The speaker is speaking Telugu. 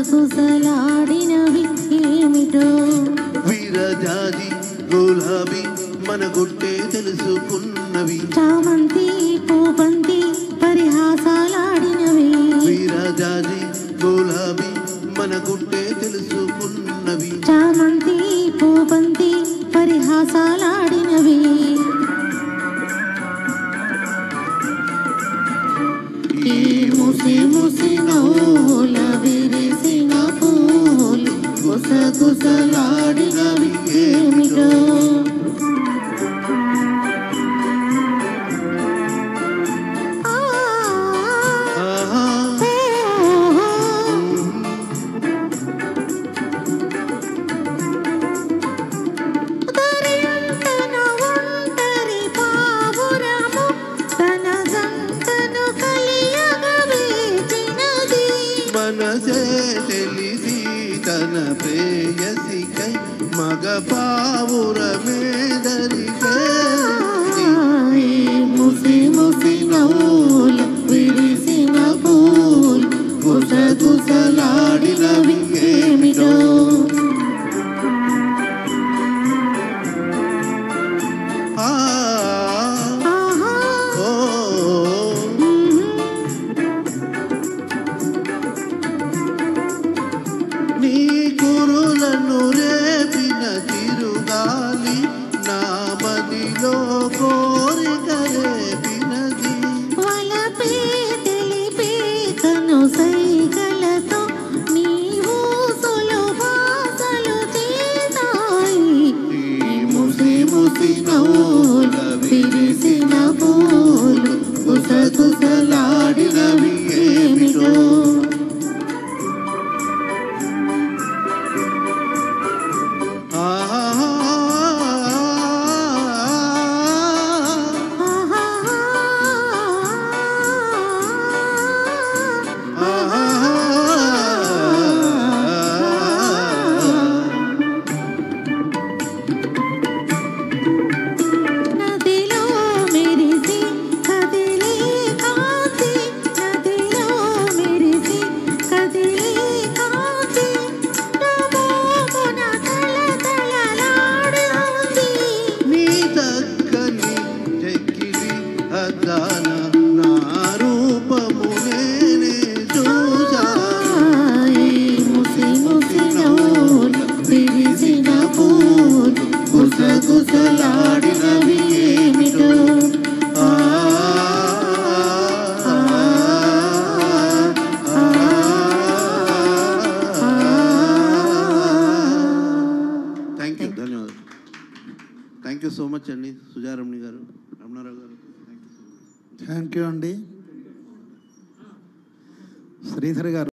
గుసగుసలాడినవి ఏమిటో వీరజాజి గులాబీ మన గుట్టే తెలుసుకున్నవి చామంతి పూబంతి పరిహాసాలాడినవి వీరజాజి గులాబీ మన గుట్టే తెలుసుకున్నవి చామంతి పూబంతి పరిహాసాలాడినవి ఈ ముసి ముసి నవ్వుల విరిసిన పూలు గుసగుసలాడినవి ఏమిటో మనసే తెలిసి తన ప్రేయసికై మగ పావురమేదరికే ముసి ముసి నవ్వుల విరిసిన పూలు గుసగుసలాడినవి ఏమిటో నీ కురులను రేపిన తిరుగాలి నా మదిలో కోరిక రేపినది వలపే తెలిపే కను సైగలతో నీవు సులుభాసలు చేసాయి ముసి ముసి నవ్వుల విరిసిన పూలు గుసగుసలాడినవి ఏమిటో గుసగుసలాడినవి ఏమిటో థ్యాంక్ యూ ధన్యవాదాలు థ్యాంక్ యూ సో మచ్ అండి సుజారమణి గారు రమణారావు గారు థ్యాంక్ యూ అండి శ్రీధర్ గారు.